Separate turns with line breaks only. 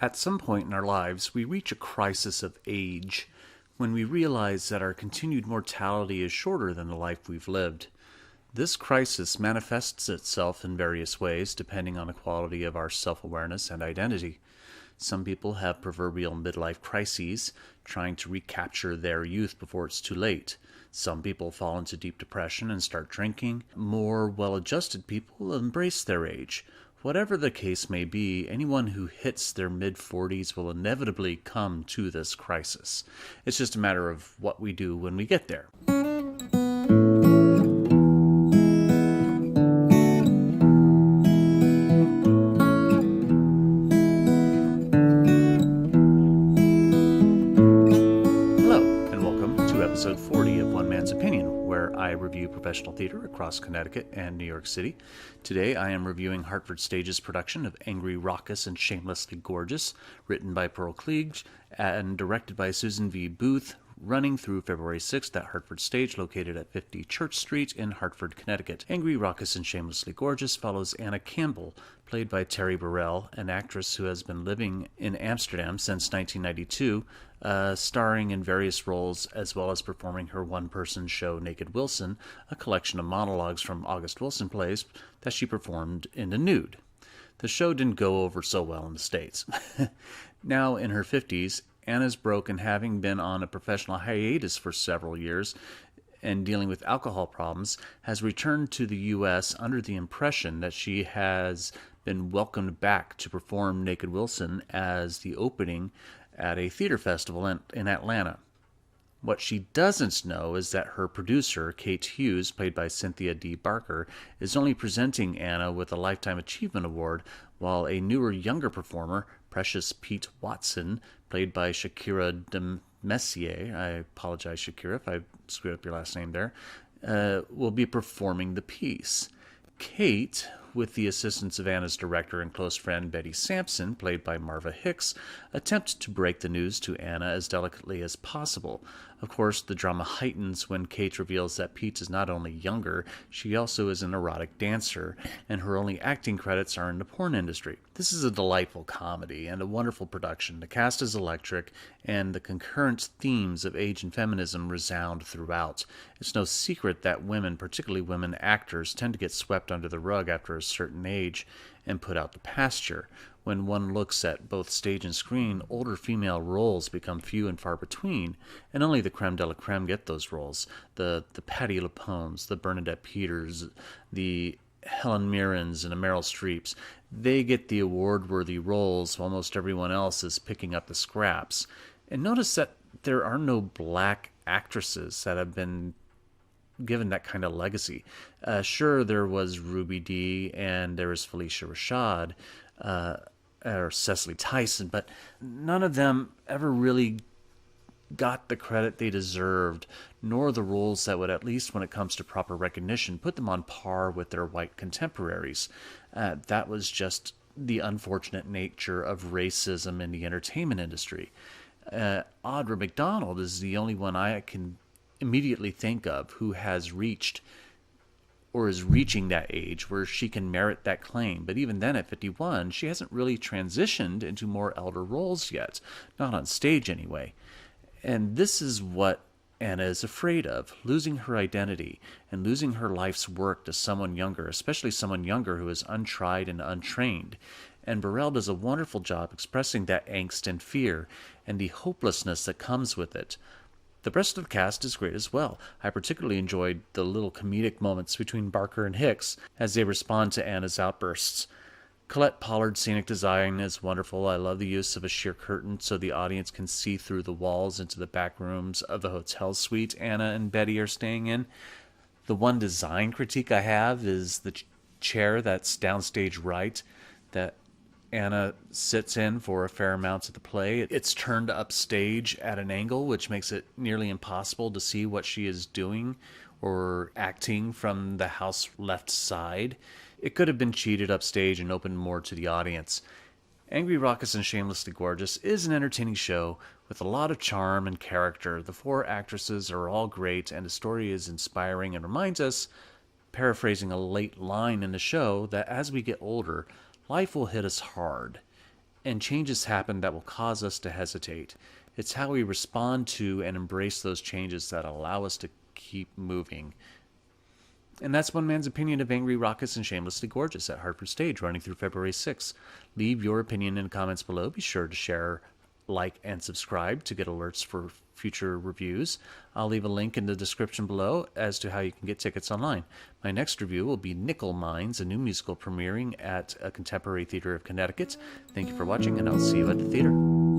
At some point in our lives, we reach a crisis of age when we realize that our continued mortality is shorter than the life we've lived. This crisis manifests itself in various ways depending on the quality of our self-awareness and identity. Some people have proverbial midlife crises, trying to recapture their youth before it's too late. Some people fall into deep depression and start drinking. More well-adjusted people embrace their age. Whatever the case may be, anyone who hits their mid-40s will inevitably come to this crisis. It's just a matter of what we do when we get there. Episode 40 of One Man's Opinion, where I review professional theater across Connecticut and New York City. Today I am reviewing Hartford Stage's production of Angry, Raucous, and Shamelessly Gorgeous, written by Cleage and directed by Susan V. Booth, running through February 6th at Hartford Stage, located at 50 Church Street in Hartford, Connecticut. Angry, Raucous, and Shamelessly Gorgeous follows Anna Campbell, played by Terry Burrell, an actress who has been living in Amsterdam since 1992, starring in various roles as well as performing her one-person show Naked Wilson, a collection of monologues from August Wilson plays that she performed in the nude. The show didn't go over so well in the States. Now in her 50s, Anna's broke, and having been on a professional hiatus for several years and dealing with alcohol problems, has returned to the U.S. under the impression that she has been welcomed back to perform Naked Wilson as the opening at a theater festival in Atlanta. What she doesn't know is that her producer, Kate Hughes, played by Cynthia D. Barker, is only presenting Anna with a Lifetime Achievement Award, while a newer, younger performer, Precious Pete Watson, played by Shakirah Demesier, I apologize, Shakirah, if I screwed up your last name there, will be performing the piece. Kate, with the assistance of Anna's director and close friend Betty Samson, played by Marva Hicks, attempt to break the news to Anna as delicately as possible. Of course, the drama heightens when Kate reveals that Pete is not only younger, she also is an erotic dancer, and her only acting credits are in the porn industry. This is a delightful comedy and a wonderful production. The cast is electric, and the concurrent themes of age and feminism resound throughout. It's no secret that women, particularly women actors, tend to get swept under the rug after a certain age and put out to pasture. When one looks at both stage and screen, older female roles become few and far between, and only the creme de la creme get those roles. The Patti LuPones, the Bernadette Peters, the Helen Mirrens, and the Meryl Streeps. They get the award-worthy roles while most everyone else is picking up the scraps. And notice that there are no black actresses that have been given that kind of legacy. Sure, there was Ruby Dee and there was Felicia Rashad, or Cecily Tyson, but none of them ever really got the credit they deserved, nor the roles that would, at least when it comes to proper recognition, put them on par with their white contemporaries. That was just the unfortunate nature of racism in the entertainment industry. Audra McDonald is the only one I can immediately think of who has reached or is reaching that age where she can merit that claim. But even then, at 51, she hasn't really transitioned into more elder roles yet. Not on stage, anyway. And this is what Anna is afraid of, losing her identity and losing her life's work to someone younger, especially someone younger who is untried and untrained. And Burrell does a wonderful job expressing that angst and fear and the hopelessness that comes with it. The rest of the cast is great as well. I particularly enjoyed the little comedic moments between Barker and Hicks as they respond to Anna's outbursts. Collette Pollard's scenic design is wonderful. I love the use of a sheer curtain so the audience can see through the walls into the back rooms of the hotel suite Anna and Betty are staying in. The one design critique I have is the chair that's downstage right that Anna sits in for a fair amount of the play. It's turned upstage at an angle, which makes it nearly impossible to see what she is doing or acting from the house left side. It could have been cheated upstage and opened more to the audience. Angry, Raucous, and Shamelessly Gorgeous is an entertaining show with a lot of charm and character. The four actresses are all great, and the story is inspiring and reminds us, paraphrasing a late line in the show, that as we get older, life will hit us hard. and changes happen that will cause us to hesitate. It's how we respond to and embrace those changes that allow us to keep moving. And that's one man's opinion of Angry, Raucous, and Shamelessly Gorgeous at Hartford Stage, running through February 6th. Leave your opinion in the comments below. Be sure to share, like, and subscribe to get alerts for future reviews. I'll leave a link in the description below as to how you can get tickets online. My next review will be Nickel Mines, a new musical premiering at a Contemporary Theater of Connecticut. Thank you for watching, and I'll see you at the theater.